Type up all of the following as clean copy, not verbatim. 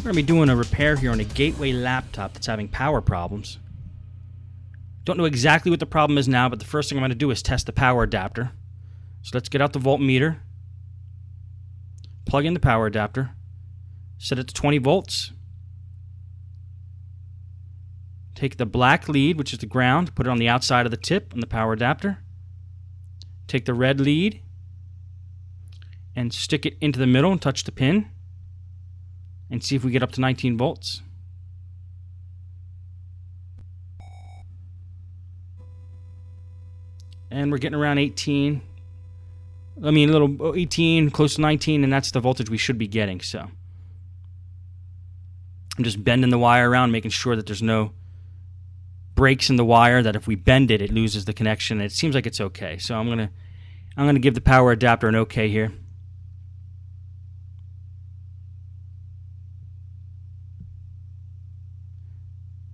We're going to be doing a repair here on a Gateway laptop that's having power problems. Don't know exactly what the problem is now, but the first thing I'm going to do is test the power adapter. So let's get out the voltmeter, plug in the power adapter, set it to 20 volts. Take the black lead, which is the ground, put it on the outside of the tip on the power adapter. Take the red lead and stick it into the middle and touch the pin and see if we get up to 19 volts. And we're getting around 18. I mean, a little 18, close to 19, and that's the voltage we should be getting. So I'm just bending the wire around, making sure that there's no breaks in the wire, that if we bend it, it loses the connection. And it seems like it's okay. So I'm gonna give the power adapter an okay here.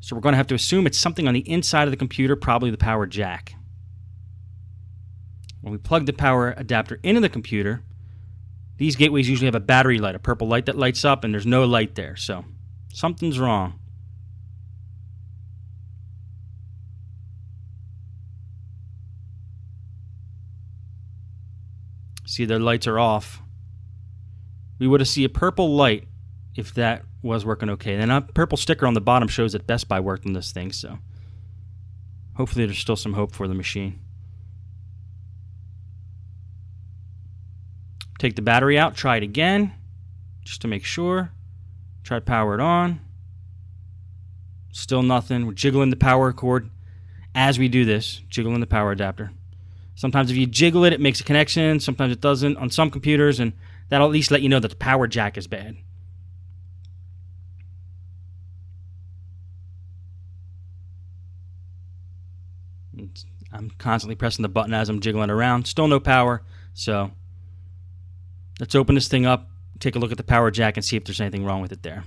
So we're going to have to assume it's something on the inside of the computer, probably the power jack. When we plug the power adapter into the computer, these gateways usually have a battery light, a purple light that lights up, and there's no light there. So something's wrong. See, their lights are off. We would have seen a purple light if that was working okay. Then a purple sticker on the bottom shows that Best Buy worked on this thing, so hopefully there's still some hope for the machine. Take the battery out, try it again, just to make sure. Try to power it on. Still nothing. We're jiggling the power cord as we do this, jiggling the power adapter. Sometimes if you jiggle it, it makes a connection. Sometimes it doesn't on some computers, and that'll at least let you know that the power jack is bad. I'm constantly pressing the button as I'm jiggling around. Still no power, so let's open this thing up, take a look at the power jack, and see if there's anything wrong with it there.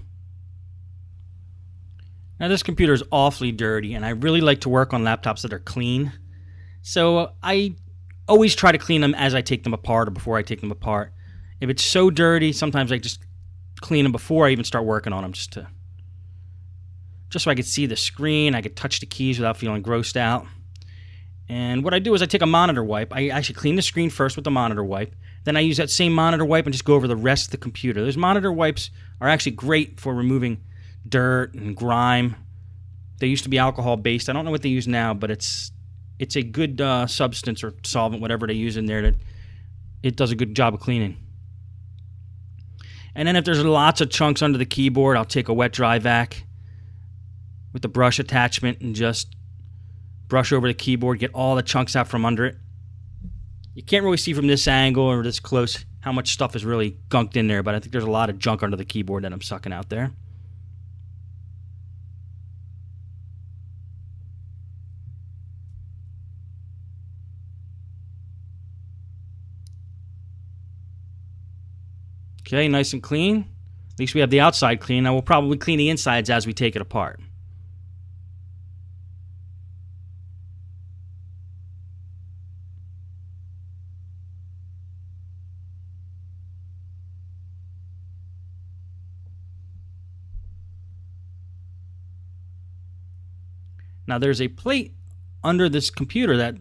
Now this computer is awfully dirty, and I really like to work on laptops that are clean. So I always try to clean them as I take them apart or before I take them apart. If it's so dirty, sometimes I just clean them before I even start working on them, just so I could see the screen, I could touch the keys without feeling grossed out. And what I do is I take a monitor wipe. I actually clean the screen first with the monitor wipe. Then I use that same monitor wipe and just go over the rest of the computer. Those monitor wipes are actually great for removing dirt and grime. They used to be alcohol-based. I don't know what they use now, but it's a good substance or solvent, whatever they use in there, that it does a good job of cleaning. And then if there's lots of chunks under the keyboard, I'll take a wet dry vac with the brush attachment and just brush over the keyboard, get all the chunks out from under it. You can't really see from this angle or this close how much stuff is really gunked in there, but I think there's a lot of junk under the keyboard that I'm sucking out there. Okay, nice and clean. At least we have the outside clean. Now we'll probably clean the insides as we take it apart. Now there's a plate under this computer that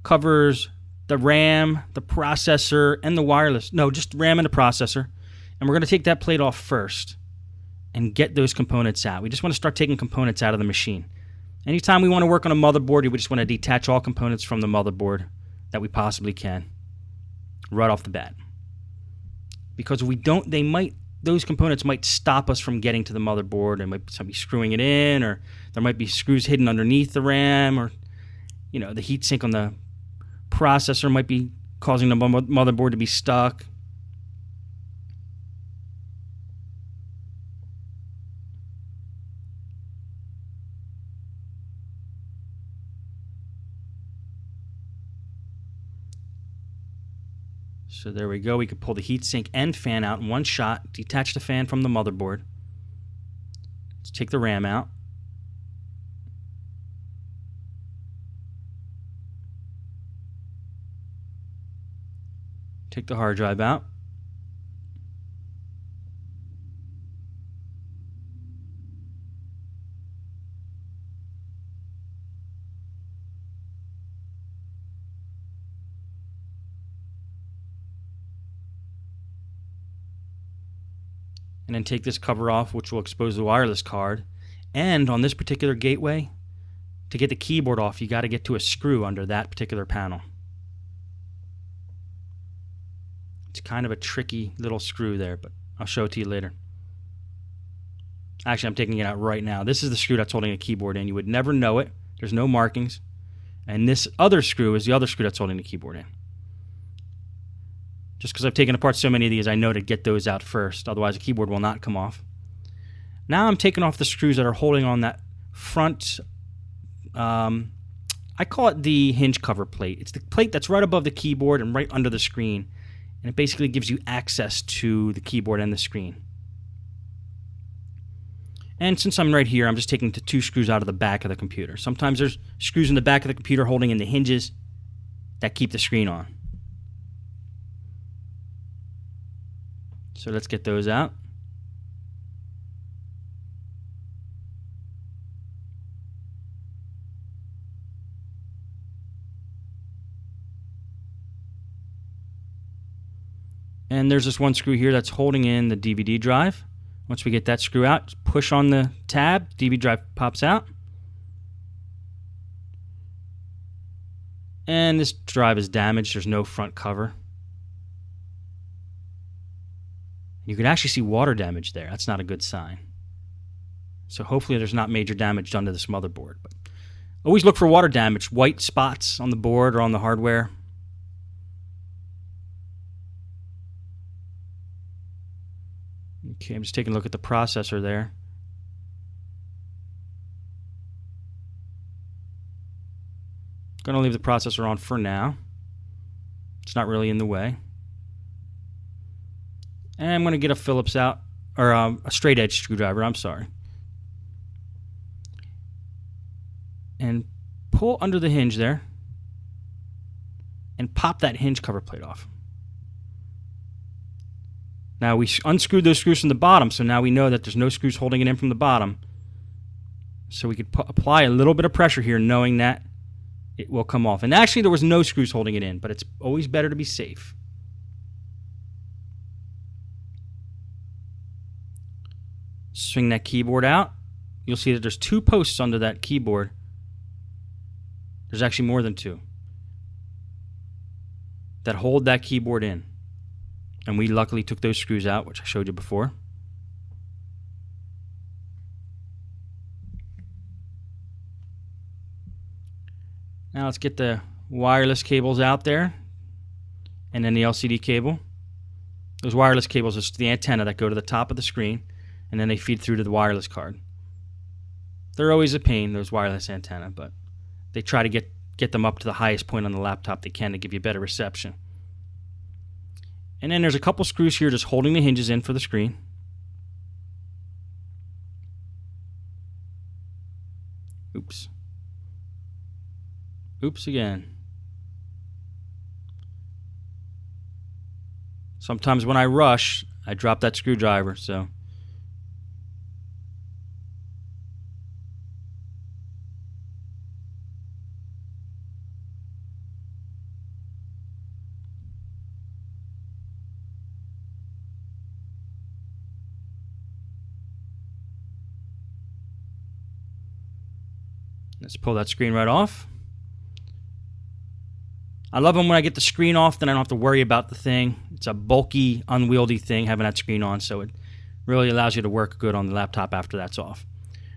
covers the RAM, the processor, and the wireless. No, just RAM and the processor. And we're going to take that plate off first and get those components out. We just want to start taking components out of the machine. Anytime we want to work on a motherboard, we just want to detach all components from the motherboard that we possibly can right off the bat. Because if we don't, those components might stop us from getting to the motherboard. There might be somebody screwing it in, or there might be screws hidden underneath the RAM, or the heatsink on the processor might be causing the motherboard to be stuck. So there we go. We could pull the heatsink and fan out in one shot, detach the fan from the motherboard. Let's take the RAM out. Take the hard drive out. and then take this cover off, which will expose the wireless card. And on this particular gateway, to get the keyboard off, you got to get to a screw under that particular panel. It's kind of a tricky little screw there, but I'll show it to you later. Actually, I'm taking it out right now. This is the screw that's holding the keyboard in. You would never know it. There's no markings. And this other screw is the other screw that's holding the keyboard in. Just because I've taken apart so many of these, I know to get those out first. Otherwise, the keyboard will not come off. Now I'm taking off the screws that are holding on that front, I call it the hinge cover plate. It's the plate that's right above the keyboard and right under the screen. And it basically gives you access to the keyboard and the screen. And since I'm right here, I'm just taking the 2 screws out of the back of the computer. Sometimes there's screws in the back of the computer holding in the hinges that keep the screen on. So let's get those out. And there's this one screw here that's holding in the DVD drive. Once we get that screw out, just push on the tab, DVD drive pops out. And this drive is damaged, there's no front cover. You can actually see water damage there, that's not a good sign. So hopefully there's not major damage done to this motherboard. But always look for water damage, white spots on the board or on the hardware. Okay, I'm just taking a look at the processor there. Going to leave the processor on for now. It's not really in the way. And I'm going to get a Phillips out, or a straight edge screwdriver, I'm sorry. And pull under the hinge there. And pop that hinge cover plate off. Now we unscrewed those screws from the bottom, so now we know that there's no screws holding it in from the bottom. So we could apply a little bit of pressure here, knowing that it will come off. And actually there was no screws holding it in, but it's always better to be safe. Swing that keyboard out. You'll see that there's 2 posts under that keyboard. There's actually more than 2 that hold that keyboard in. And we luckily took those screws out, which I showed you before. Now let's get the wireless cables out there, and then the LCD cable. Those wireless cables are the antenna that go to the top of the screen, and then they feed through to the wireless card. They're always a pain, those wireless antenna, but they try to get them up to the highest point on the laptop they can to give you better reception. And then there's a couple screws here just holding the hinges in for the screen. Oops. Oops again. Sometimes when I rush, I drop that screwdriver, so. Let's pull that screen right off. I love them when I get the screen off, then I don't have to worry about the thing. It's a bulky, unwieldy thing having that screen on, so it really allows you to work good on the laptop after that's off.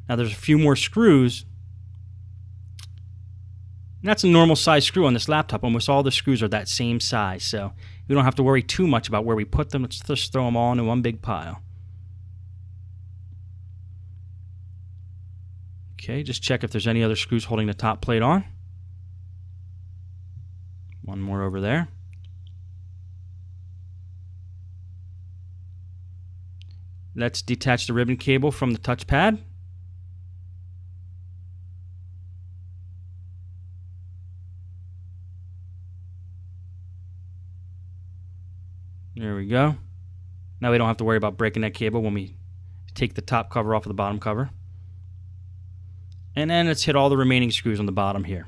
Now there's a few more screws. And that's a normal size screw on this laptop. Almost all the screws are that same size, so we don't have to worry too much about where we put them. Let's just throw them all into one big pile. Okay, just check if there's any other screws holding the top plate on. One more over there. Let's detach the ribbon cable from the touchpad. There we go. Now we don't have to worry about breaking that cable when we take the top cover off of the bottom cover. And then let's hit all the remaining screws on the bottom here.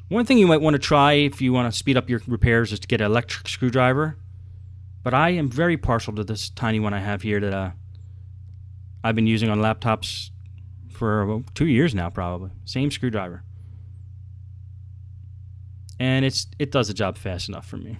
One thing you might want to try if you want to speed up your repairs is to get an electric screwdriver. But I am very partial to this tiny one I have here that I've been using on laptops for 2 years now, probably. Same screwdriver. And it does the job fast enough for me.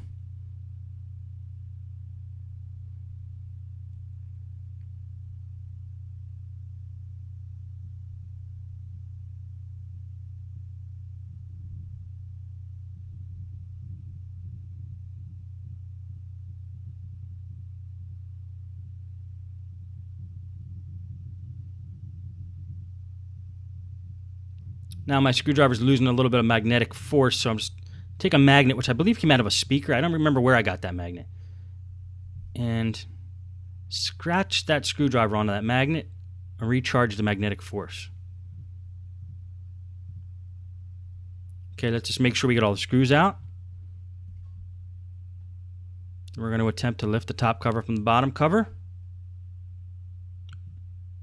Now my screwdriver's losing a little bit of magnetic force, so I'm just take a magnet, which I believe came out of a speaker. I don't remember where I got that magnet. And scratch that screwdriver onto that magnet and recharge the magnetic force. Okay, let's just make sure we get all the screws out. We're going to attempt to lift the top cover from the bottom cover.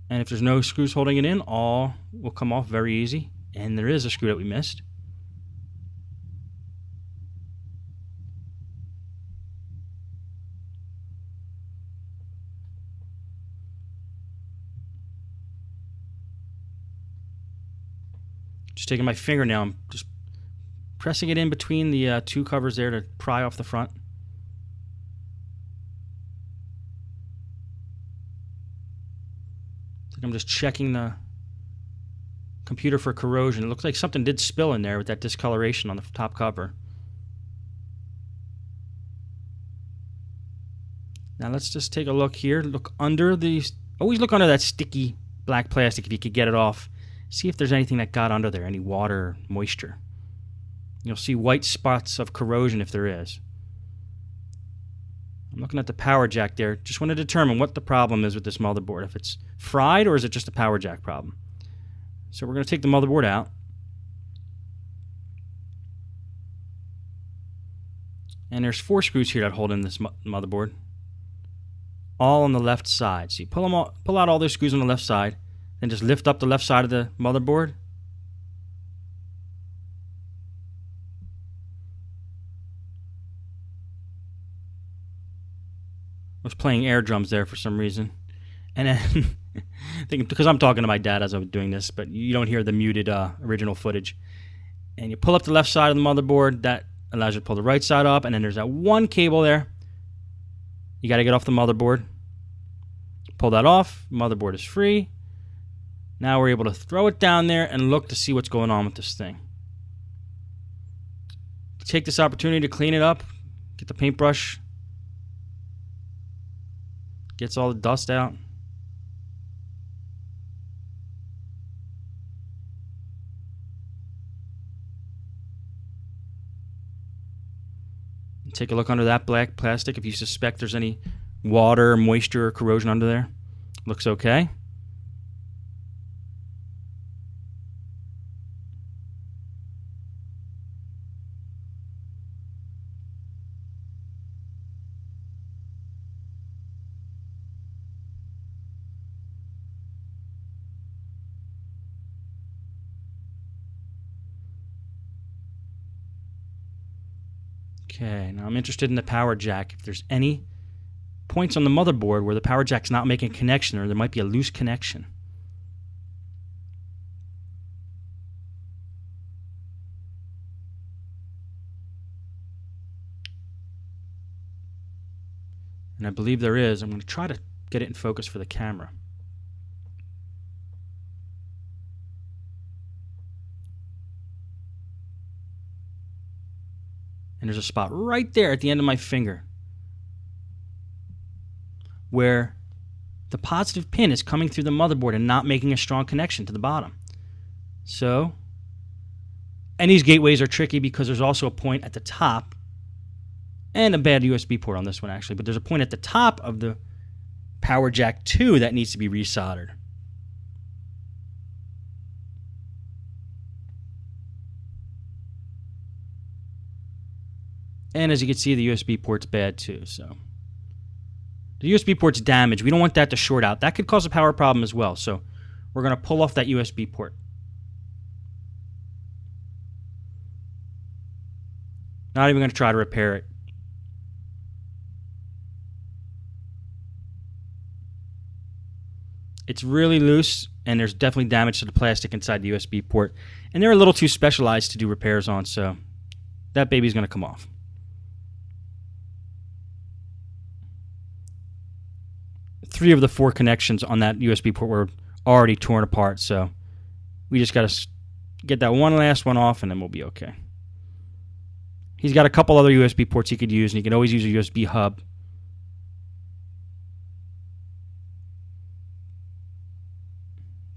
And if there's no screws holding it in, all will come off very easy. And there is a screw that we missed. Just taking my finger now, I'm just pressing it in between the two covers there to pry off the front. I'm just checking the computer for corrosion. It looks like something did spill in there with that discoloration on the top cover. Now let's just take a look here. Look under these. Always look under that sticky black plastic if you could get it off. See if there's anything that got under there, any water, moisture. You'll see white spots of corrosion if there is. I'm looking at the power jack there. Just want to determine what the problem is with this motherboard. If it's fried or is it just a power jack problem. So we're going to take the motherboard out. And there's 4 screws here that hold in this motherboard. All on the left side. So you pull out all those screws on the left side. Then just lift up the left side of the motherboard. I was playing air drums there for some reason. And then, because I'm talking to my dad as I was doing this, but you don't hear the muted original footage. And you pull up the left side of the motherboard. That allows you to pull the right side up. And then there's that one cable there. You got to get off the motherboard. Pull that off. Motherboard is free. Now we're able to throw it down there and look to see what's going on with this thing. Take this opportunity to clean it up. Get the paintbrush. Gets all the dust out. Take a look under that black plastic if you suspect there's any water, moisture, or corrosion under there. Looks okay. Okay, now I'm interested in the power jack. If there's any points on the motherboard where the power jack's not making a connection or there might be a loose connection. And I believe there is. I'm going to try to get it in focus for the camera. And there's a spot right there at the end of my finger where the positive pin is coming through the motherboard and not making a strong connection to the bottom. So, and these gateways are tricky because there's also a point at the top, and a bad USB port on this one actually, but there's a point at the top of the power jack 2 that needs to be resoldered. And as you can see, the USB port's bad too. So the USB port's damaged. We don't want that to short out. That could cause a power problem as well. So we're going to pull off that USB port. Not even going to try to repair it. It's really loose, and there's definitely damage to the plastic inside the USB port. And they're a little too specialized to do repairs on, so that baby's going to come off. Three of the four connections on that USB port were already torn apart, so we just got to get that one last one off, and then we'll be okay. He's got a couple other USB ports he could use, and he can always use a USB hub.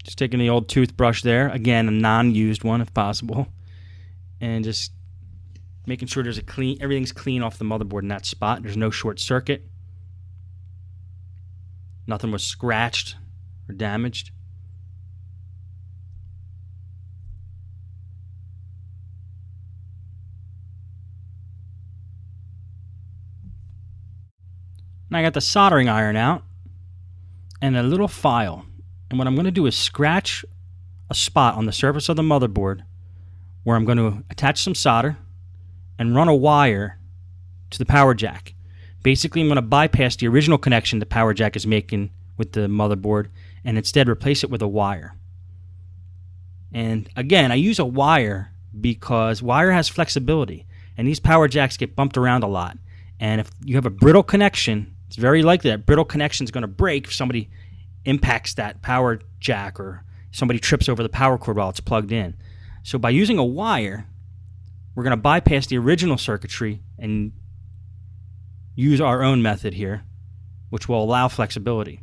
Just taking the old toothbrush there, again, a non-used one if possible, and just making sure there's everything's clean off the motherboard in that spot. There's no short circuit. Nothing was scratched or damaged. And I got the soldering iron out and a little file. And what I'm going to do is scratch a spot on the surface of the motherboard where I'm going to attach some solder and run a wire to the power jack. Basically, I'm going to bypass the original connection the power jack is making with the motherboard and instead replace it with a wire. And again, I use a wire because wire has flexibility, and these power jacks get bumped around a lot. And if you have a brittle connection, it's very likely that brittle connection is going to break if somebody impacts that power jack or somebody trips over the power cord while it's plugged in. So by using a wire, we're going to bypass the original circuitry and use our own method here, which will allow flexibility.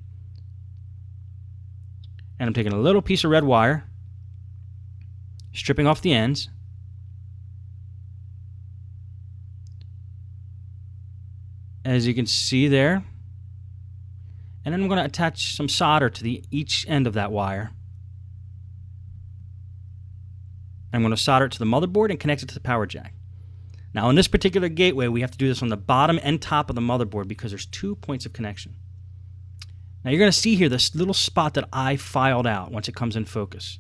And I'm taking a little piece of red wire, stripping off the ends, as you can see there. And then I'm going to attach some solder to each end of that wire. I'm going to solder it to the motherboard and connect it to the power jack. Now, in this particular gateway, we have to do this on the bottom and top of the motherboard because there's 2 points of connection. Now, you're going to see here this little spot that I filed out once it comes in focus.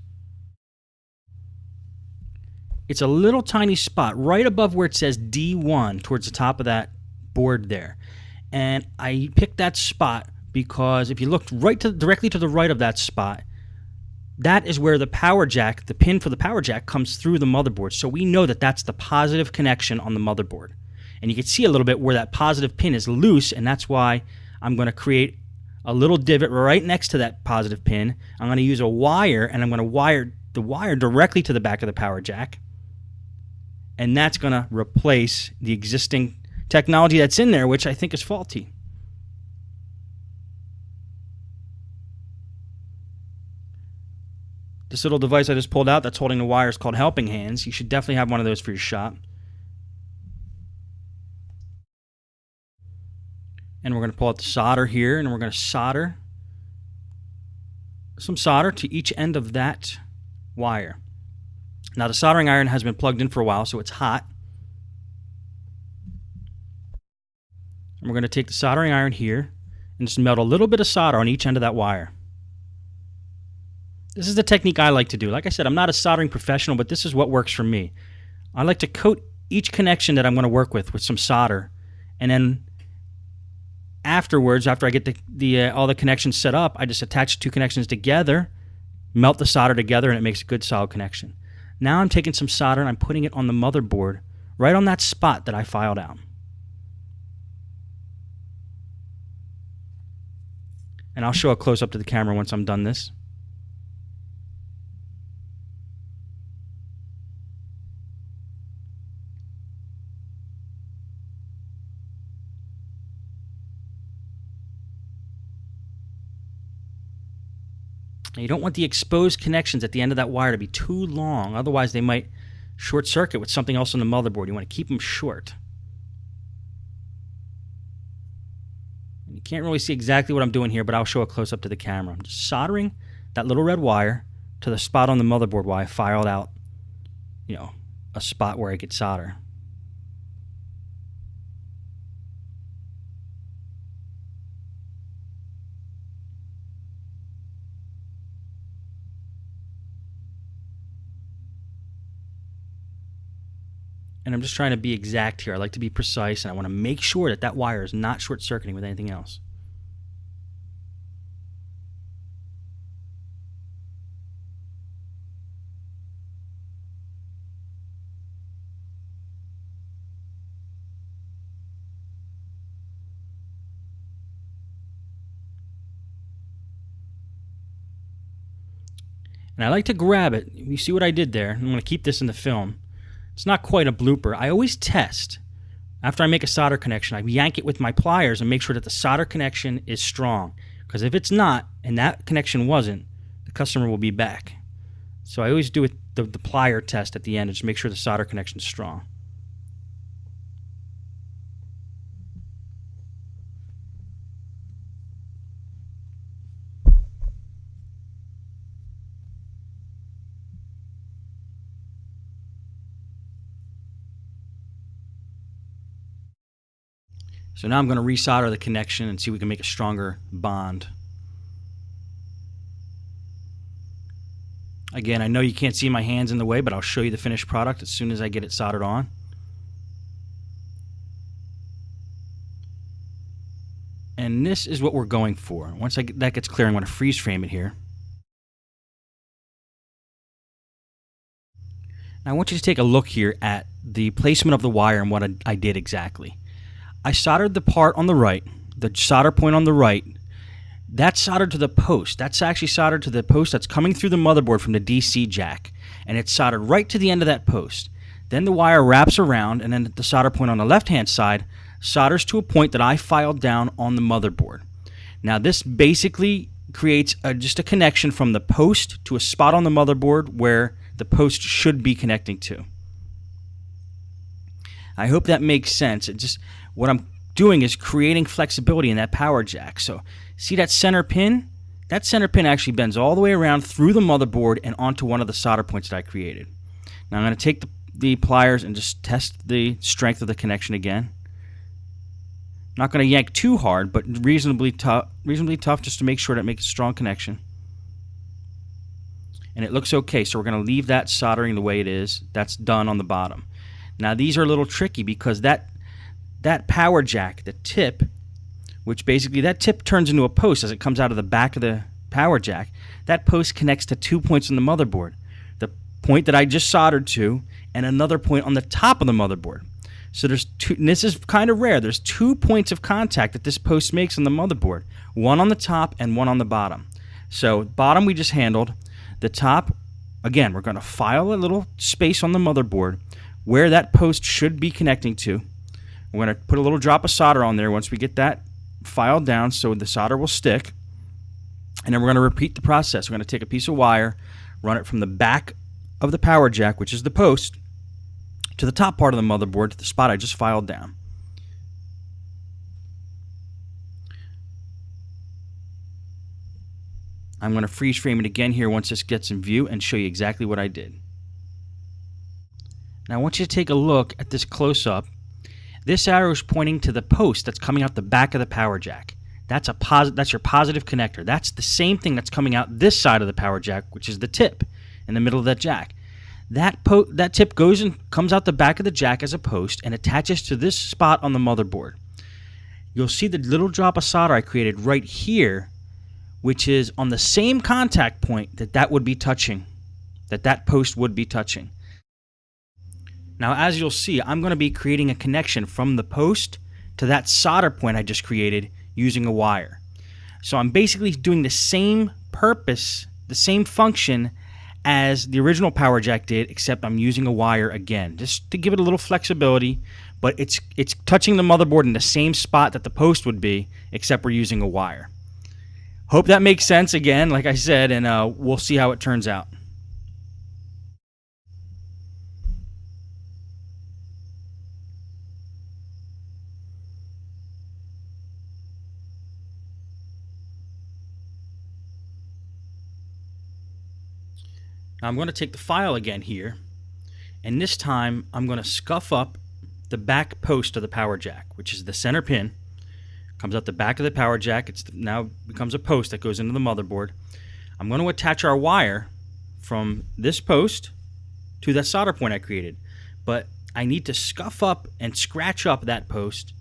It's a little tiny spot right above where it says D1 towards the top of that board there. And I picked that spot because if you looked directly to the right of that spot, that is where the power jack, the pin for the power jack, comes through the motherboard. So we know that that's the positive connection on the motherboard. And you can see a little bit where that positive pin is loose, and that's why I'm going to create a little divot right next to that positive pin. I'm going to use a wire, and I'm going to wire the wire directly to the back of the power jack. And that's going to replace the existing technology that's in there, which I think is faulty. This little device I just pulled out that's holding the wire is called helping hands. You should definitely have one of those for your shop. And we're going to pull out the solder here, and we're going to solder some solder to each end of that wire. Now, the soldering iron has been plugged in for a while, so it's hot. And we're going to take the soldering iron here and just melt a little bit of solder on each end of that wire. This is the technique I like to do. Like I said, I'm not a soldering professional, but this is what works for me. I like to coat each connection that I'm going to work with some solder, and then afterwards, after I get all the connections set up, I just attach 2 connections together, melt the solder together, and it makes a good solid connection. Now I'm taking some solder and I'm putting it on the motherboard right on that spot that I filed out. And I'll show a close-up to the camera once I'm done this. Now, you don't want the exposed connections at the end of that wire to be too long, otherwise they might short circuit with something else on the motherboard. You want to keep them short. You can't really see exactly what I'm doing here, but I'll show a close-up to the camera. I'm just soldering that little red wire to the spot on the motherboard where I filed out, a spot where I could solder. And I'm just trying to be exact here. I like to be precise, and I want to make sure that that wire is not short-circuiting with anything else. And I like to grab it. You see what I did there? I'm going to keep this in the film. It's not quite a blooper. I always test. After I make a solder connection, I yank it with my pliers and make sure that the solder connection is strong. Because if it's not, and that connection wasn't, the customer will be back. So I always do the plier test at the end and just make sure the solder connection is strong. So now I'm going to resolder the connection and see if we can make a stronger bond. Again, I know you can't see my hands in the way, but I'll show you the finished product as soon as I get it soldered on. And this is what we're going for. Once that gets clear, I'm going to freeze frame it here. Now I want you to take a look here at the placement of the wire and what I did exactly. I soldered the part on the right, the solder point on the right. That's soldered to the post. That's actually soldered to the post that's coming through the motherboard from the DC jack. And it's soldered right to the end of that post. Then the wire wraps around, and then the solder point on the left-hand side solders to a point that I filed down on the motherboard. Now this basically creates just a connection from the post to a spot on the motherboard where the post should be connecting to. I hope that makes sense. What I'm doing is creating flexibility in that power jack. So see that center pin? That center pin actually bends all the way around through the motherboard and onto one of the solder points that I created. Now I'm going to take the pliers and just test the strength of the connection again. I'm not going to yank too hard, but reasonably tough just to make sure that it makes a strong connection. And it looks okay, so we're going to leave that soldering the way it is. That's done on the bottom. Now these are a little tricky because that power jack, the tip, which basically that tip turns into a post as it comes out of the back of the power jack, that post connects to 2 points on the motherboard. The point that I just soldered to and another point on the top of the motherboard. So there's two, and this is kind of rare, there's 2 points of contact that this post makes on the motherboard. One on the top and one on the bottom. So bottom we just handled. The top, again, we're going to file a little space on the motherboard where that post should be connecting to. We're going to put a little drop of solder on there once we get that filed down so the solder will stick. And then we're going to repeat the process. We're going to take a piece of wire, run it from the back of the power jack, which is the post, to the top part of the motherboard, to the spot I just filed down. I'm going to freeze frame it again here once this gets in view and show you exactly what I did. Now I want you to take a look at this close-up. This arrow is pointing to the post that's coming out the back of the power jack. That's your positive connector. That's the same thing that's coming out this side of the power jack, which is the tip in the middle of that jack. That tip goes and comes out the back of the jack as a post and attaches to this spot on the motherboard. You'll see the little drop of solder I created right here, which is on the same contact point that would be touching, that post would be touching. Now, as you'll see, I'm going to be creating a connection from the post to that solder point I just created using a wire. So I'm basically doing the same purpose, the same function as the original power jack did, except I'm using a wire again, just to give it a little flexibility, but it's touching the motherboard in the same spot that the post would be, except we're using a wire. Hope that makes sense again, like I said, and we'll see how it turns out. Now I'm going to take the file again here, and this time I'm going to scuff up the back post of the power jack, which is the center pin. Comes out the back of the power jack. It's now becomes a post that goes into the motherboard. I'm going to attach our wire from this post to that solder point I created, but I need to scuff up and scratch up that post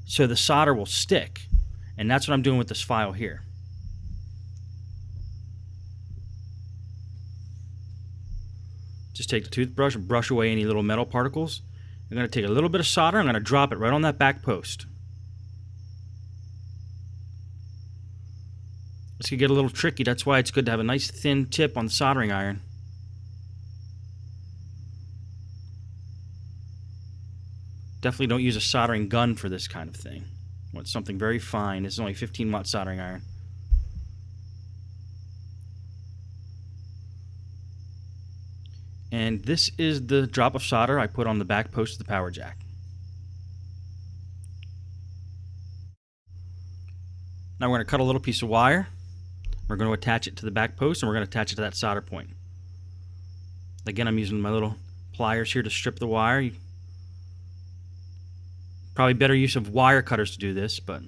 so the solder will stick. And that's what I'm doing with this file here. Just take the toothbrush and brush away any little metal particles. I'm going to take a little bit of solder. I'm going to drop it right on that back post. This could get a little tricky. That's why it's good to have a nice thin tip on the soldering iron. Definitely don't use a soldering gun for this kind of thing. You want something very fine. This is only 15-watt soldering iron. And this is the drop of solder I put on the back post of the power jack. Now we're going to cut a little piece of wire. We're going to attach it to the back post, and we're going to attach it to that solder point. Again, I'm using my little pliers here to strip the wire. Probably better use of wire cutters to do this, but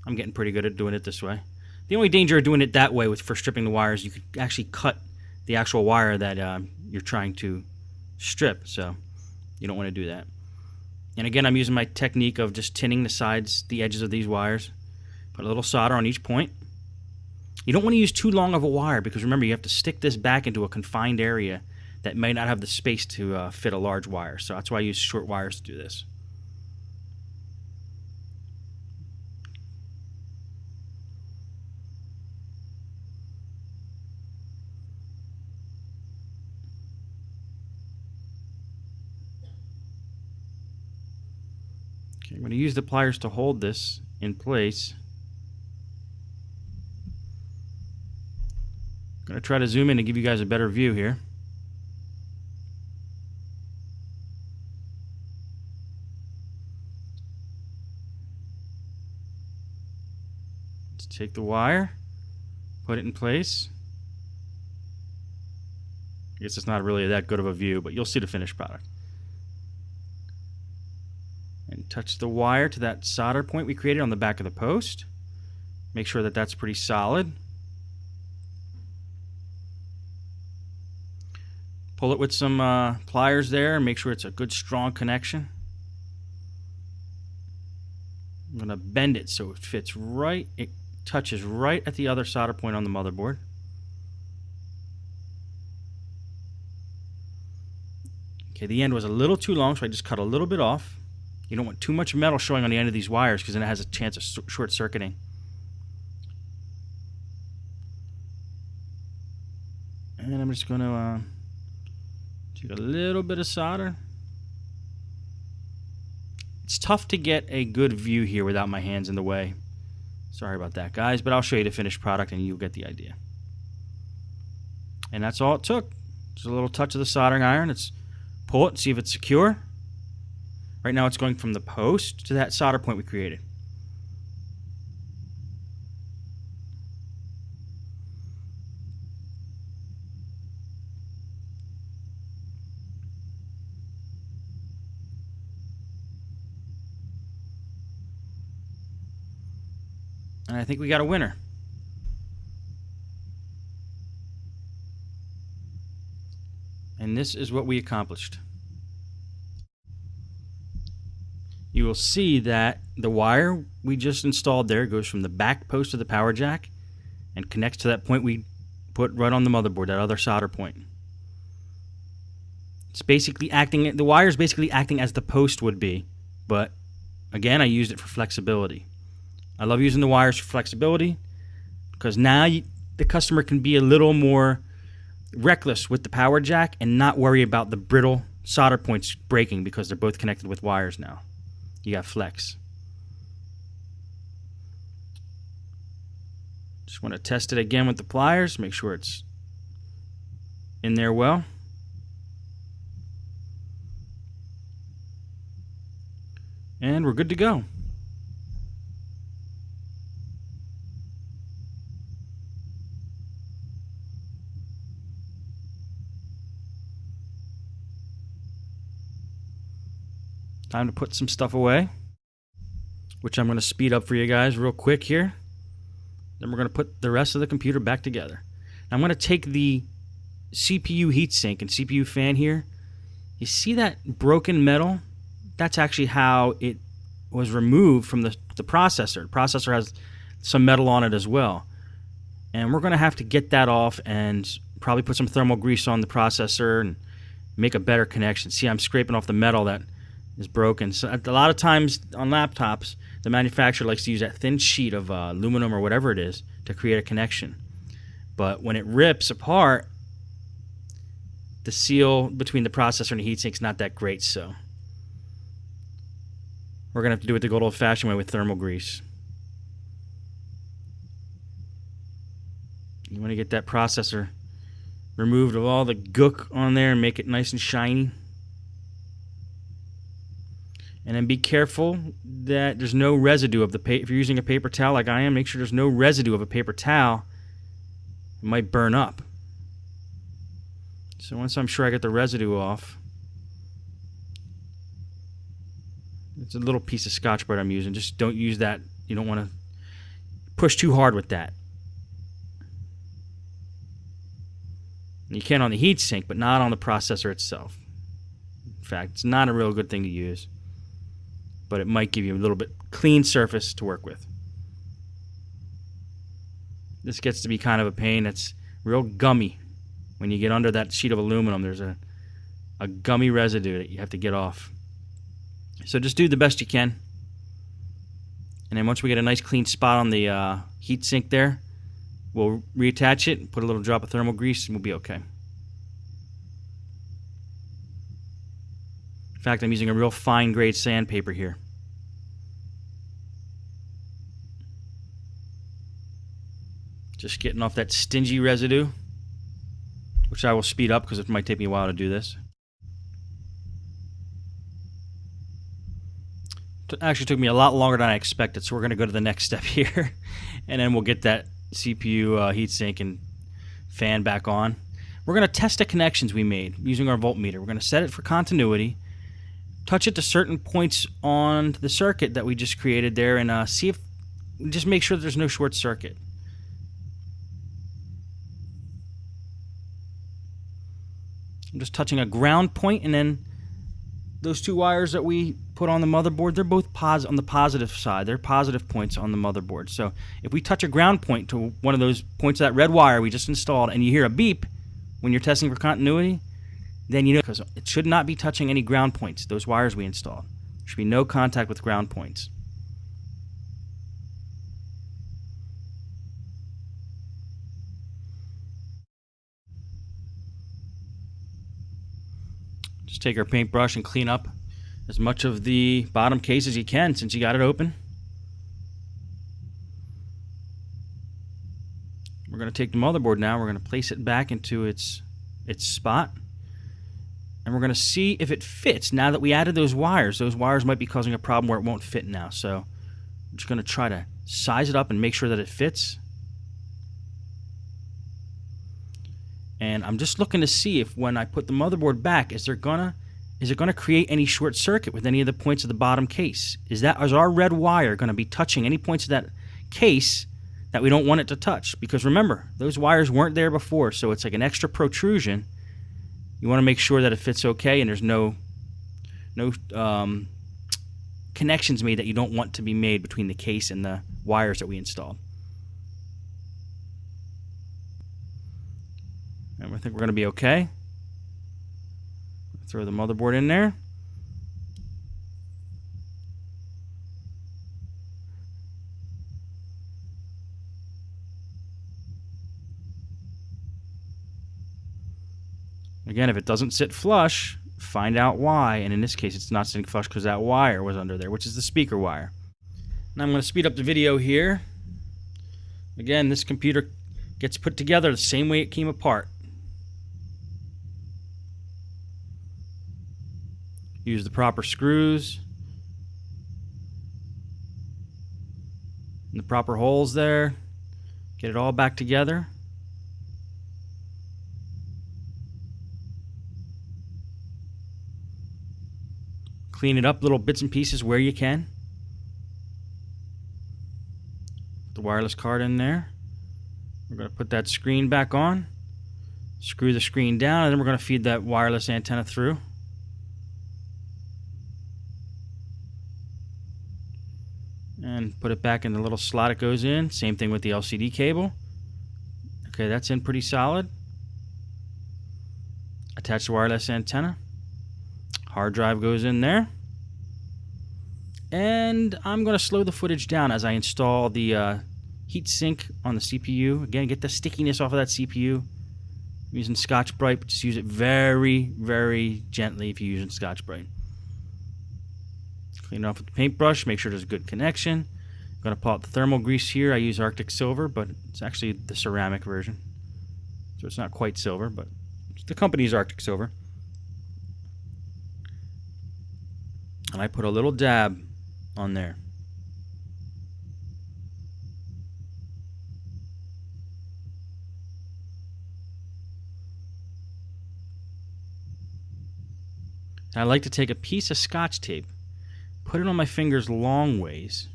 I'm getting pretty good at doing it this way. The only danger of doing it that way for stripping the wires, you could actually cut the actual wire that you're trying to strip, so you don't want to do that. And again, I'm using my technique of just tinning the sides, the edges of these wires. Put a little solder on each point. You don't want to use too long of a wire because remember, you have to stick this back into a confined area that may not have the space to fit a large wire. So that's why I use short wires to do this. Okay, I'm going to use the pliers to hold this in place. I'm going to try to zoom in to give you guys a better view here. Let's take the wire, put it in place. I guess it's not really that good of a view, but you'll see the finished product. And touch the wire to that solder point we created on the back of the post. Make sure that that's pretty solid. Pull it with some pliers there and make sure it's a good strong connection. I'm going to bend it so it fits right, it touches right at the other solder point on the motherboard. Okay, the end was a little too long, so I just cut a little bit off. You don't want too much metal showing on the end of these wires because then it has a chance of short-circuiting. And I'm just going to take a little bit of solder. It's tough to get a good view here without my hands in the way. Sorry about that, guys, but I'll show you the finished product and you'll get the idea. And that's all it took. Just a little touch of the soldering iron. Let's pull it and see if it's secure. Right now it's going from the post to that solder point we created. And I think we got a winner. And this is what we accomplished. You will see that the wire we just installed there goes from the back post of the power jack and connects to that point we put right on the motherboard, that other solder point. It's basically acting, the wire is basically acting as the post would be, but again, I used it for flexibility. I love using the wires for flexibility because now the customer can be a little more reckless with the power jack and not worry about the brittle solder points breaking because they're both connected with wires now. You got flex. Just want to test it again with the pliers, make sure it's in there well. And we're good to go. Time to put some stuff away, which I'm going to speed up for you guys real quick here. Then we're going to put the rest of the computer back together. Now I'm going to take the CPU heatsink and CPU fan here You see that broken metal? That's actually how it was removed from the processor. The processor has some metal on it as well. And we're going to have to get that off and probably put some thermal grease on the processor and make a better connection. See, I'm scraping off the metal that is broken. So a lot of times on laptops, the manufacturer likes to use that thin sheet of aluminum or whatever it is to create a connection. But when it rips apart, the seal between the processor and the heatsink is not that great, so we're going to have to do it the good old-fashioned way with thermal grease. You want to get that processor removed of all the gook on there and make it nice and shiny. And then be careful that there's no residue of the paper. If you're using a paper towel like I am, make sure there's no residue of a paper towel. It might burn up. So once I'm sure I get the residue off, it's a little piece of Scotch-Brite I'm using. Just don't use that. You don't want to push too hard with that. You can on the heatsink, but not on the processor itself. In fact, it's not a real good thing to use, but it might give you a little bit clean surface to work with. This gets to be kind of a pain. It's real gummy. When you get under that sheet of aluminum, there's a gummy residue that you have to get off. So just do the best you can. And then once we get a nice clean spot on the heatsink there, we'll reattach it, put a little drop of thermal grease, and we'll be okay. In fact, I'm using a real fine grade sandpaper here. Just getting off that stingy residue, which I will speed up because it might take me a while to do this. It actually took me a lot longer than I expected, so we're going to go to the next step here, and then we'll get that CPU heatsink and fan back on. We're going to test the connections we made using our voltmeter. We're going to set it for continuity, touch it to certain points on the circuit that we just created there, and see if, just make sure that there's no short circuit. I'm just touching a ground point, and then those two wires that we put on the motherboard, they're both on the positive side. They're positive points on the motherboard. So if we touch a ground point to one of those points of that red wire we just installed, and you hear a beep when you're testing for continuity, then you know, because it should not be touching any ground points, those wires we installed. There should be no contact with ground points. Just take our paintbrush and clean up as much of the bottom case as you can since you got it open. We're going to take the motherboard now. We're going to place it back into its spot. And we're going to see if it fits now that we added those wires. Those wires might be causing a problem where it won't fit now. So I'm just going to try to size it up and make sure that it fits. And I'm just looking to see if when I put the motherboard back, is it gonna create any short circuit with any of the points of the bottom case? Is our red wire going to be touching any points of that case that we don't want it to touch? Because remember, those wires weren't there before, so it's like an extra protrusion. You want to make sure that it fits okay and there's no connections made that you don't want to be made between the case and the wires that we installed. And I think we're going to be okay. Throw the motherboard in there. Again, if it doesn't sit flush, find out why. And in this case, it's not sitting flush because that wire was under there, which is the speaker wire. Now I'm going to speed up the video here. Again, this computer gets put together the same way it came apart. Use the proper screws and the proper holes there. Get it all back together. Clean it up, little bits and pieces where you can. Put the wireless card in there. We're going to put that screen back on. Screw the screen down, and then we're going to feed that wireless antenna through. put it back in the little slot it goes in. Same thing with the LCD cable. Okay, that's in pretty solid. Attach the wireless antenna. Hard drive goes in there. And I'm going to slow the footage down as I install the heat sink on the CPU. Again, get the stickiness off of that CPU. I'm using Scotch-Brite, but just use it very, very gently if you're using Scotch-Brite. Clean it off with the paintbrush, make sure there's a good connection. I'm going to pull out the thermal grease here. I use Arctic Silver, but it's actually the ceramic version. So it's not quite silver, but the company's Arctic Silver. And I put a little dab on there. And I like to take a piece of Scotch tape, put it on my fingers long ways,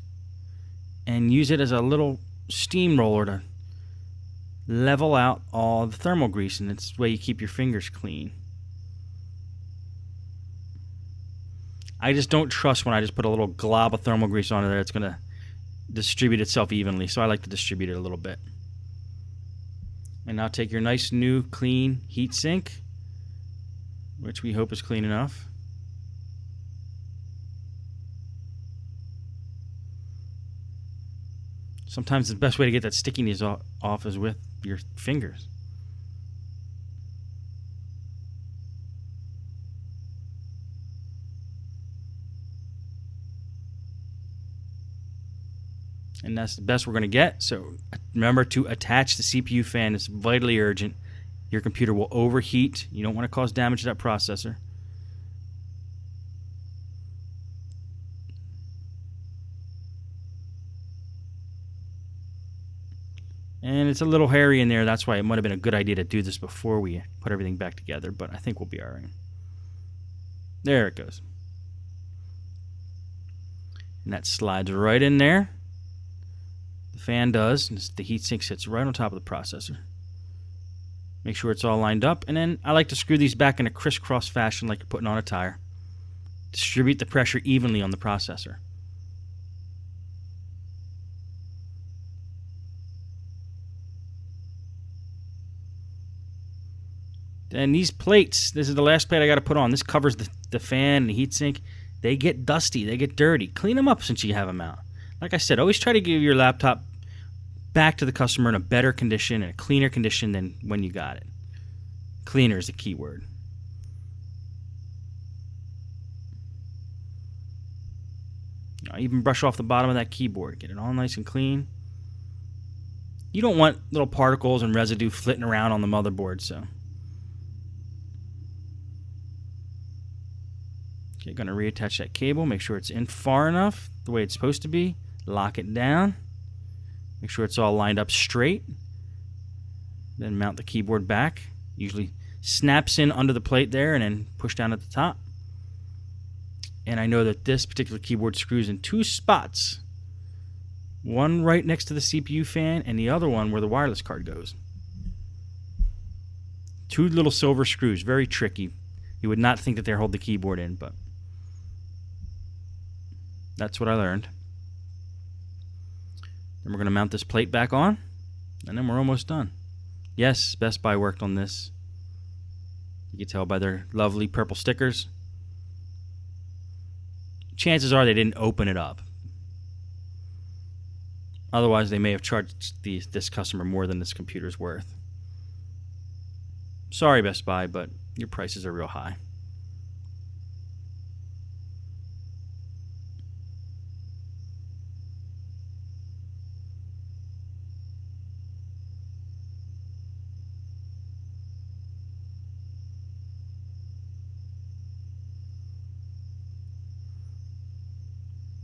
and use it as a little steamroller to level out all the thermal grease, and it's the way you keep your fingers clean. I just don't trust when I just put a little glob of thermal grease on there, it's going to distribute itself evenly, so I like to distribute it a little bit. And now take your nice new clean heat sink, which we hope is clean enough. Sometimes the best way to get that stickiness off is with your fingers. And that's the best we're going to get. So remember to attach the CPU fan. It's vitally urgent. Your computer will overheat. You don't want to cause damage to that processor. And it's a little hairy in there. That's why it might have been a good idea to do this before we put everything back together. But I think we'll be all right. There it goes. And that slides right in there. The fan does. And the heatsink sits right on top of the processor. Make sure it's all lined up. And then I like to screw these back in a crisscross fashion like you're putting on a tire. Distribute the pressure evenly on the processor. And these plates, this is the last plate I got to put on. This covers the fan and the heatsink. They get dusty. They get dirty. Clean them up since you have them out. Like I said, always try to give your laptop back to the customer in a better condition, in a cleaner condition than when you got it. Cleaner is the key word. Now, even brush off the bottom of that keyboard. Get it all nice and clean. You don't want little particles and residue flitting around on the motherboard, so... Okay, going to reattach that cable. Make sure it's in far enough, the way it's supposed to be. Lock it down. Make sure it's all lined up straight. Then mount the keyboard back. Usually snaps in under the plate there and then push down at the top. And I know that this particular keyboard screws in two spots. One right next to the CPU fan and the other one where the wireless card goes. Two little silver screws. Very tricky. You would not think that they hold the keyboard in, but that's what I learned. Then we're going to mount this plate back on, and then we're almost done. Yes, Best Buy worked on this. You can tell by their lovely purple stickers. Chances are they didn't open it up. Otherwise, they may have charged this customer more than this computer's worth. Sorry, Best Buy, but your prices are real high.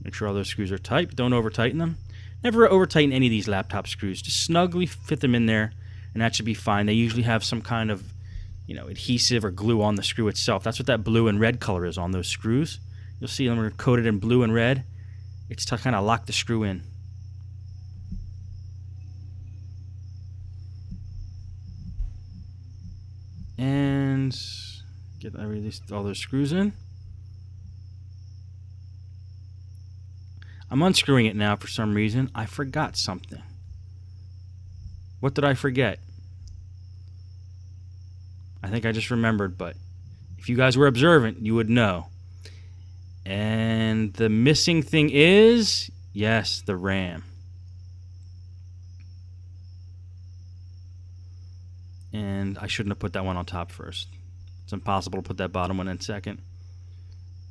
Make sure all those screws are tight, but don't over-tighten them. Never over-tighten any of these laptop screws. Just snugly fit them in there, and that should be fine. They usually have some kind of, adhesive or glue on the screw itself. That's what that blue and red color is on those screws. You'll see them are coated in blue and red. It's to kind of lock the screw in. And get all those screws in. I'm unscrewing it now for some reason. I forgot something. What did I forget? I think I just remembered, but if you guys were observant, you would know. And the missing thing is, yes, the RAM. And I shouldn't have put that one on top first. It's impossible to put that bottom one in second.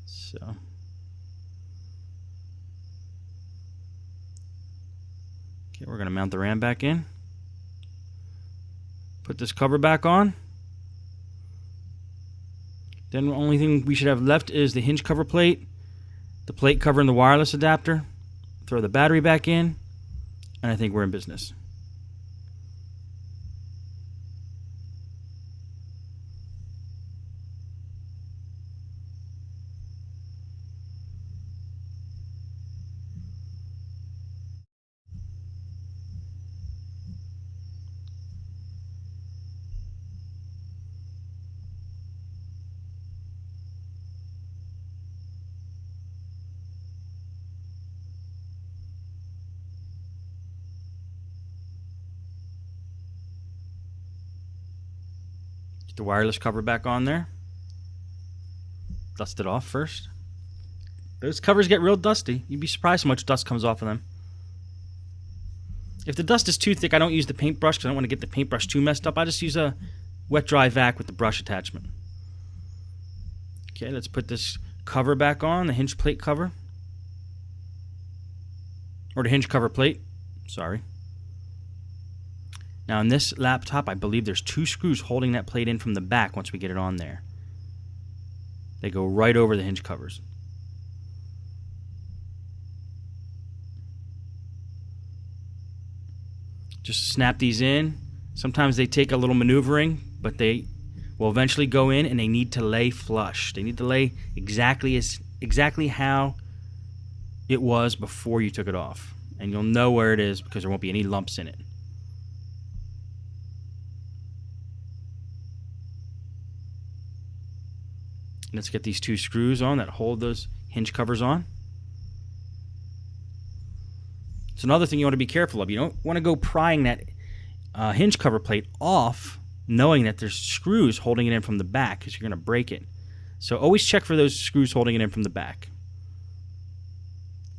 So okay, we're going to mount the RAM back in. Put this cover back on. Then the only thing we should have left is the hinge cover plate, the plate covering the wireless adapter. Throw the battery back in, and I think we're in business. Get the wireless cover back on there. Dust it off first. Those covers get real dusty. You'd be surprised how much dust comes off of them. If the dust is too thick, I don't use the paintbrush because I don't want to get the paintbrush too messed up. I just use a wet dry vac with the brush attachment. Okay, let's put this cover back on, the hinge plate cover. Or the hinge cover plate. Sorry. Now in this laptop, I believe there's 2 screws holding that plate in from the back once we get it on there. They go right over the hinge covers. Just snap these in. Sometimes they take a little maneuvering, but they will eventually go in, and they need to lay flush. They need to lay exactly how it was before you took it off. And you'll know where it is because there won't be any lumps in it. Let's get these 2 screws on that hold those hinge covers on. It's another thing you want to be careful of. You don't want to go prying that hinge cover plate off knowing that there's screws holding it in from the back because you're going to break it. So always check for those screws holding it in from the back.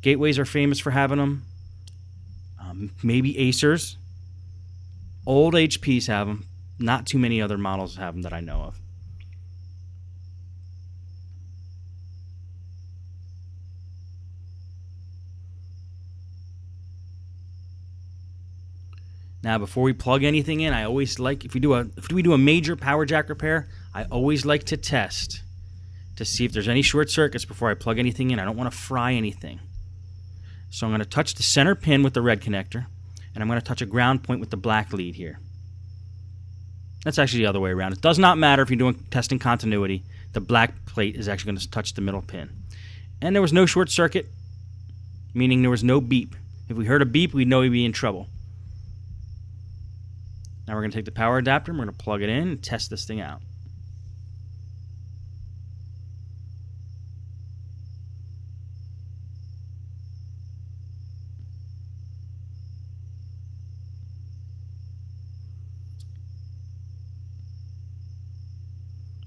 Gateways are famous for having them. Maybe Acers. Old HPs have them. Not too many other models have them that I know of. Now, before we plug anything in, I always like, if we do a major power jack repair, I always like to test to see if there's any short circuits before I plug anything in. I don't want to fry anything. So I'm going to touch the center pin with the red connector, and I'm going to touch a ground point with the black lead here. That's actually the other way around. It does not matter if you're doing testing continuity. The black plate is actually going to touch the middle pin. And there was no short circuit, meaning there was no beep. If we heard a beep, we'd know we'd be in trouble. Now we're going to take the power adapter and we're going to plug it in and test this thing out.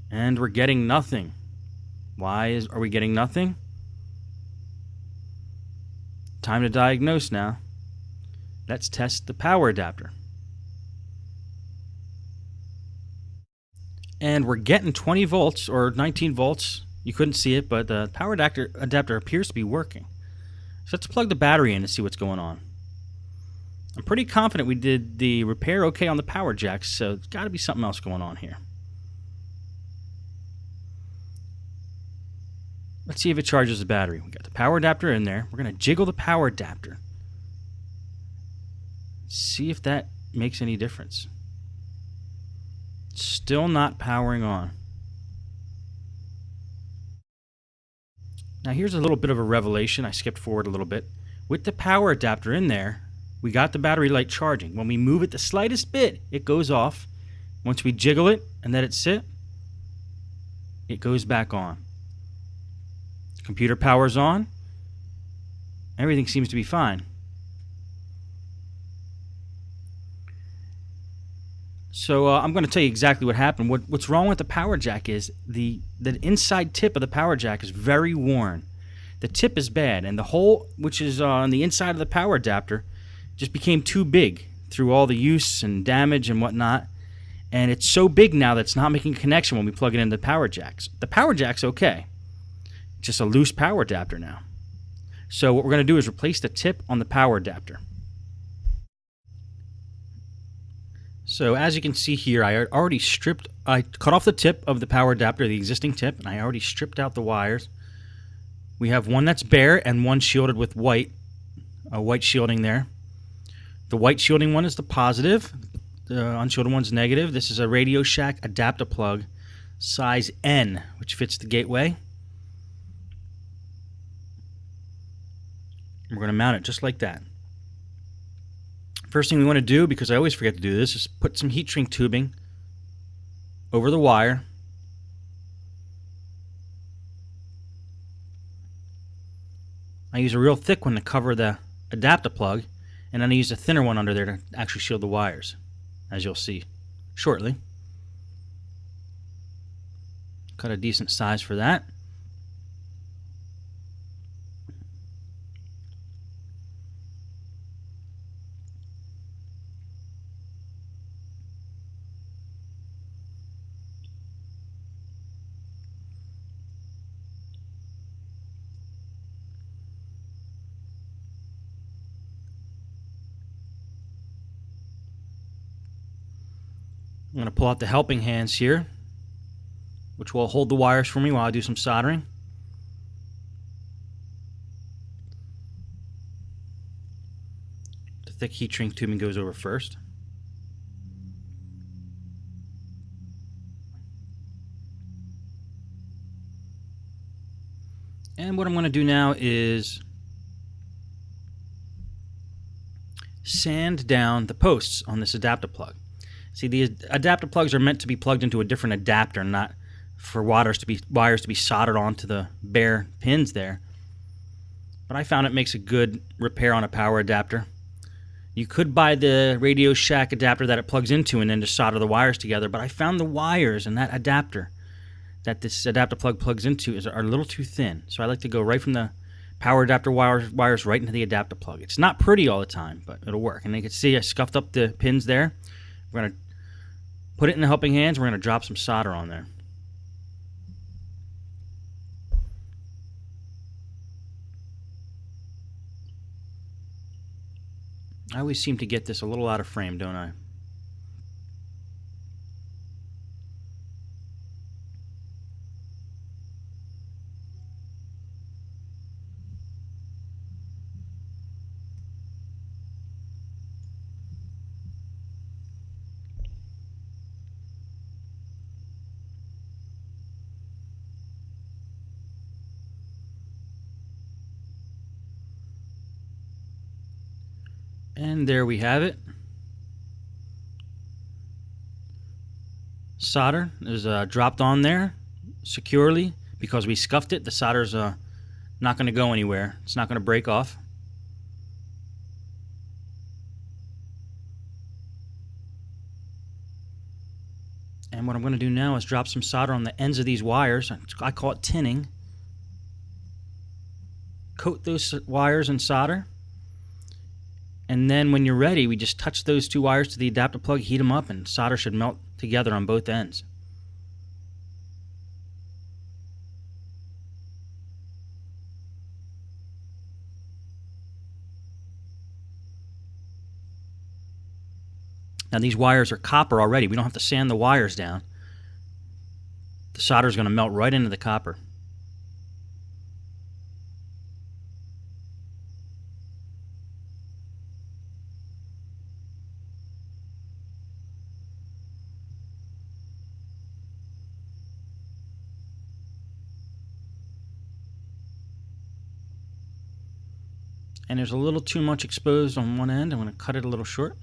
And we're getting nothing. Why are we getting nothing? Time to diagnose now. Let's test the power adapter. And we're getting 20 volts or 19 volts. You couldn't see it, but the power adapter appears to be working. So let's plug the battery in and see what's going on. I'm pretty confident we did the repair okay on the power jacks, so there's got to be something else going on here. Let's see if it charges the battery. We got the power adapter in there. We're going to jiggle the power adapter. See if that makes any difference. Still not powering on. Now here's a little bit of a revelation. I skipped forward a little bit. With the power adapter in there, we got the battery light charging. When we move it the slightest bit, it goes off. Once we jiggle it and let it sit, it goes back on. Computer power's on. Everything seems to be fine. So I'm going to tell you exactly what happened. What's wrong with the power jack is the inside tip of the power jack is very worn. The tip is bad, and the hole, which is on the inside of the power adapter, just became too big through all the use and damage and whatnot. And it's so big now that it's not making a connection when we plug it into the power jacks. The power jack's okay. It's just a loose power adapter now. So what we're going to do is replace the tip on the power adapter. So as you can see here, I cut off the tip of the power adapter, the existing tip, and I already stripped out the wires. We have one that's bare and one shielded with white shielding there. The white shielding one is the positive. The unshielded one's negative. This is a Radio Shack adapter plug, size N, which fits the gateway. We're going to mount it just like that. First thing we want to do, because I always forget to do this, is put some heat shrink tubing over the wire. I use a real thick one to cover the adapter plug, and then I use a thinner one under there to actually shield the wires, as you'll see shortly. Cut a decent size for that. I'm going to pull out the helping hands here, which will hold the wires for me while I do some soldering. The thick heat shrink tubing goes over first. And what I'm going to do now is sand down the posts on this adapter plug. See, the adapter plugs are meant to be plugged into a different adapter, not for wires to be soldered onto the bare pins there. But I found it makes a good repair on a power adapter. You could buy the Radio Shack adapter that it plugs into and then just solder the wires together, but I found the wires in that adapter that this adapter plug plugs into are a little too thin. So I like to go right from the power adapter wires right into the adapter plug. It's not pretty all the time, but it'll work. And you can see I scuffed up the pins there. We're going to put it in the helping hands. We're going to drop some solder on there. I always seem to get this a little out of frame, don't I? And there we have it. Solder is dropped on there securely because we scuffed it. The solder's not going to go anywhere. It's not going to break off. And what I'm going to do now is drop some solder on the ends of these wires. I call it tinning. Coat those wires in solder. And then when you're ready, we just touch those two wires to the adapter plug, heat them up, and solder should melt together on both ends. Now these wires are copper already. We don't have to sand the wires down. The solder is going to melt right into the copper. And there's a little too much exposed on one end. I'm going to cut it a little short.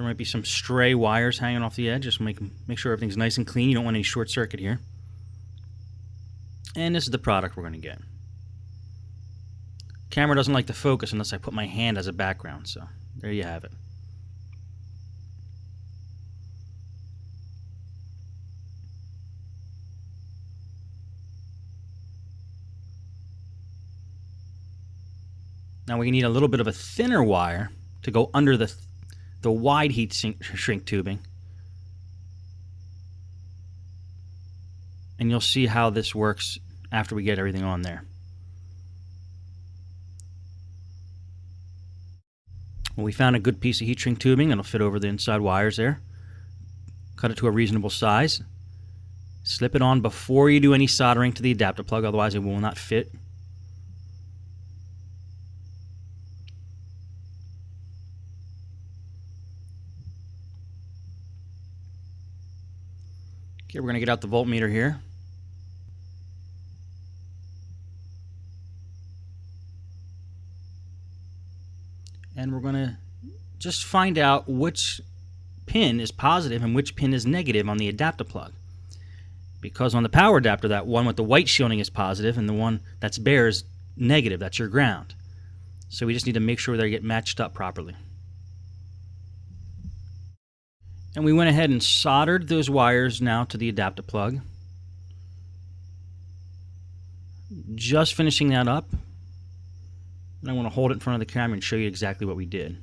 There might be some stray wires hanging off the edge. Just make sure everything's nice and clean. You don't want any short circuit here. And this is the product we're going to get. Camera doesn't like to focus unless I put my hand as a background, so there you have it. Now we need a little bit of a thinner wire to go under the wide heat shrink tubing. And you'll see how this works after we get everything on there. Well, we found a good piece of heat shrink tubing that'll fit over the inside wires there. Cut it to a reasonable size. Slip it on before you do any soldering to the adapter plug, otherwise it will not fit. Okay, we're going to get out the voltmeter here. And we're going to just find out which pin is positive and which pin is negative on the adapter plug. Because on the power adapter, that one with the white shielding is positive and the one that's bare is negative. That's your ground. So we just need to make sure they get matched up properly. And we went ahead and soldered those wires now to the adapter plug. Just finishing that up. And I want to hold it in front of the camera and show you exactly what we did.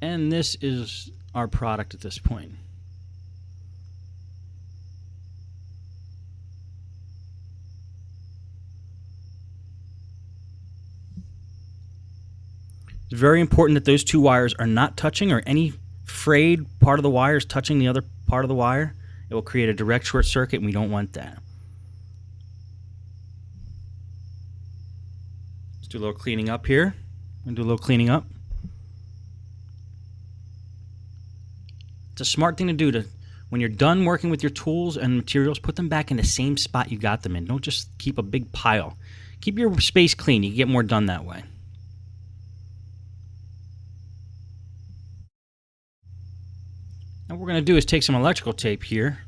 And this is our product at this point. It's very important that those two wires are not touching, or any frayed part of the wire is touching the other part of the wire. It will create a direct short circuit, and we don't want that. Let's do a little cleaning up here. And do a little cleaning up. It's a smart thing to do when you're done working with your tools and materials, put them back in the same spot you got them in. Don't just keep a big pile. Keep your space clean. You can get more done that way. Now what we're going to do is take some electrical tape here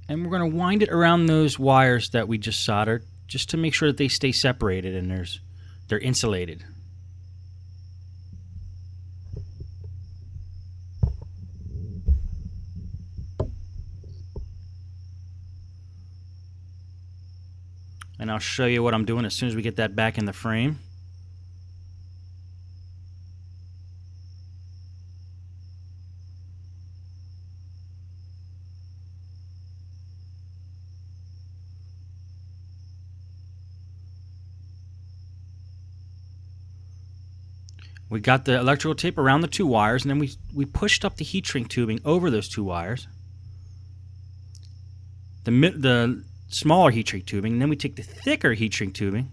and we're going to wind it around those wires that we just soldered, just to make sure that they stay separated and they're insulated. And I'll show you what I'm doing as soon as we get that back in the frame. We got the electrical tape around the two wires, and then we pushed up the heat shrink tubing over those two wires. The smaller heat shrink tubing, and then we take the thicker heat shrink tubing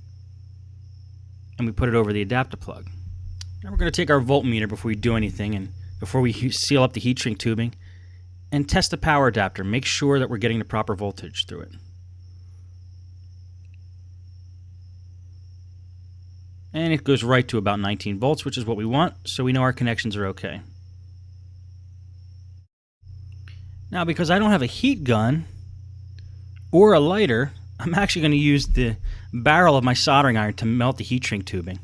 and we put it over the adapter plug. Now we're going to take our voltmeter before we do anything, and before we seal up the heat shrink tubing, and test the power adapter. Make sure that we're getting the proper voltage through it. And it goes right to about 19 volts, which is what we want, so we know our connections are okay. Now, because I don't have a heat gun or a lighter, I'm actually going to use the barrel of my soldering iron to melt the heat shrink tubing.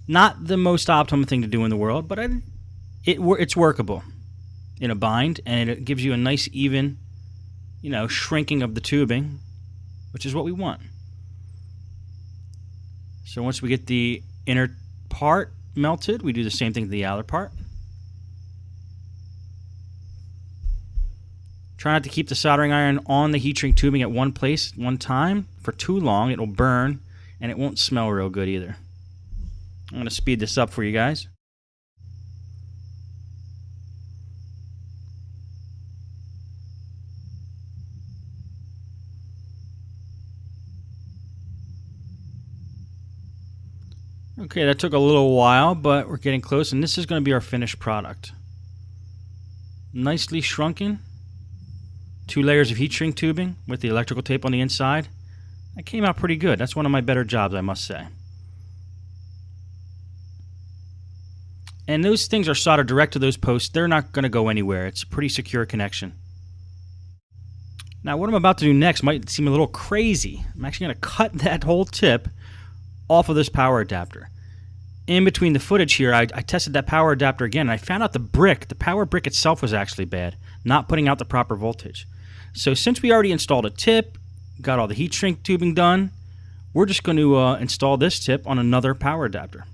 Not the most optimum thing to do in the world, but it's workable in a bind, and it gives you a nice even, shrinking of the tubing, which is what we want. So once we get the inner part melted, we do the same thing to the outer part. Try not to keep the soldering iron on the heat shrink tubing at one place one time. For too long, it'll burn, and it won't smell real good either. I'm going to speed this up for you guys. Okay, that took a little while, but we're getting close, and this is going to be our finished product. Nicely shrunken. 2 layers of heat shrink tubing with the electrical tape on the inside. That came out pretty good. That's one of my better jobs, I must say. And those things are soldered direct to those posts. They're not going to go anywhere. It's a pretty secure connection. Now, what I'm about to do next might seem a little crazy. I'm actually going to cut that whole tip off of this power adapter. In between the footage here, I tested that power adapter again, and I found out the power brick itself was actually bad, not putting out the proper voltage. So since we already installed a tip, got all the heat shrink tubing done, we're just going to install this tip on another power adapter.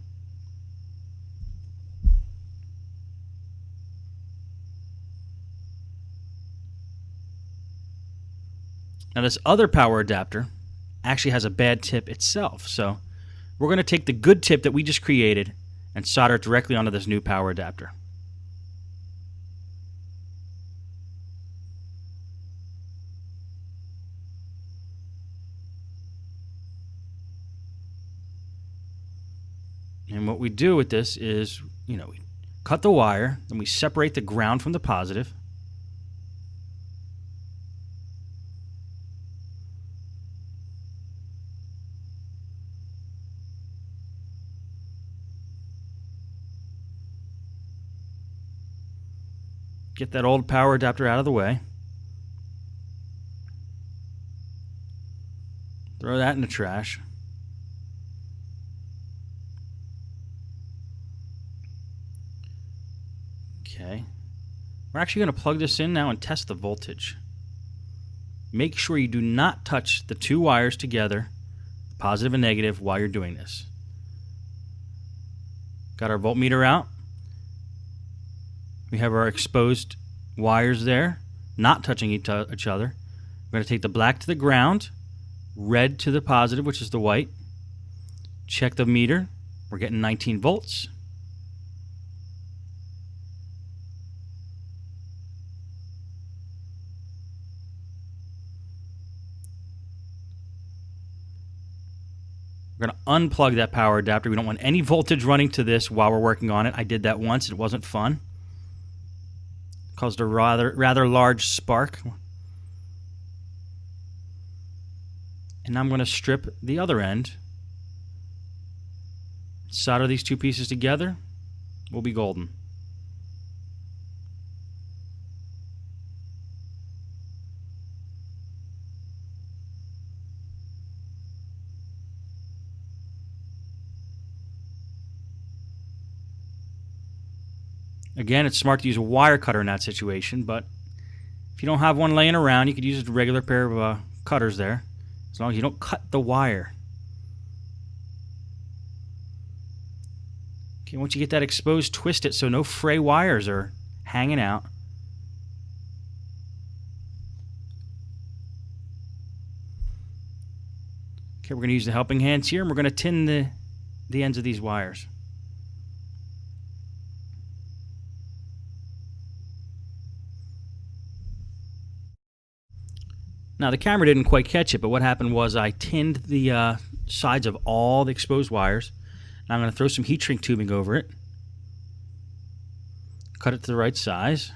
Now this other power adapter actually has a bad tip itself, so we're going to take the good tip that we just created and solder it directly onto this new power adapter. And what we do with this is, we cut the wire, then we separate the ground from the positive. Get that old power adapter out of the way. Throw that in the trash. Okay. We're actually going to plug this in now and test the voltage. Make sure you do not touch the 2 wires together, positive and negative, while you're doing this. Got our voltmeter out. We have our exposed wires there, not touching each other. We're going to take the black to the ground, red to the positive, which is the white. Check the meter. We're getting 19 volts. We're going to unplug that power adapter. We don't want any voltage running to this while we're working on it. I did that once. It wasn't fun. Caused a rather large spark. And now I'm going to strip the other end. Solder these 2 pieces together. We'll be golden. Again, it's smart to use a wire cutter in that situation, but if you don't have one laying around, you could use a regular pair of cutters there, as long as you don't cut the wire. Okay, once you get that exposed, twist it so no fray wires are hanging out. Okay, we're going to use the helping hands here, and we're going to tin the ends of these wires. Now, the camera didn't quite catch it, but what happened was I tinned the sides of all the exposed wires. Now I'm going to throw some heat shrink tubing over it. Cut it to the right size.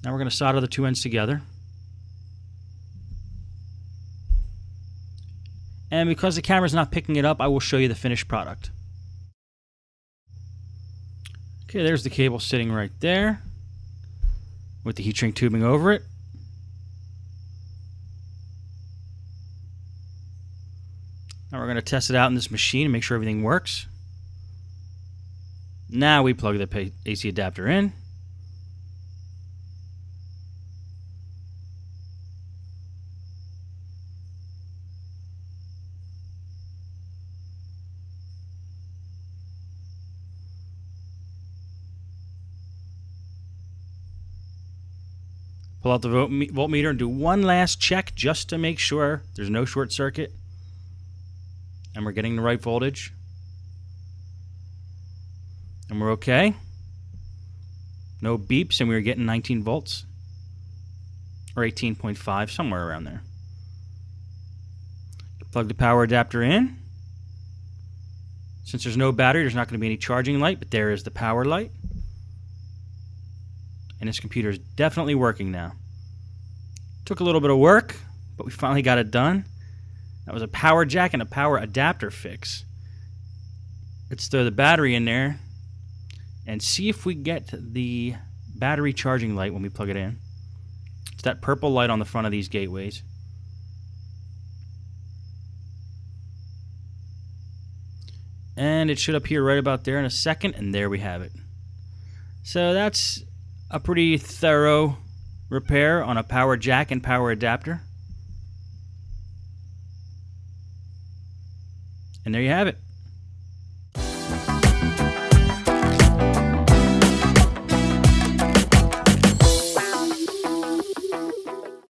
Now we're going to solder the 2 ends together. And because the camera's not picking it up, I will show you the finished product. Okay, there's the cable sitting right there with the heat shrink tubing over it. Now we're going to test it out in this machine and make sure everything works. Now we plug the AC adapter in. Pull out the voltmeter and do one last check just to make sure there's no short circuit and we're getting the right voltage. And we're okay. No beeps, and we were getting 19 volts or 18.5, somewhere around there. Plug the power adapter in. Since there's no battery, there's not going to be any charging light, but there is the power light. And this computer is definitely working now. Took a little bit of work, but we finally got it done. That was a power jack and a power adapter fix. Let's throw the battery in there and see if we get the battery charging light when we plug it in. It's that purple light on the front of these gateways. And it should appear right about there in a second, and there we have it. So that's a pretty thorough repair on a power jack and power adapter. And there you have it.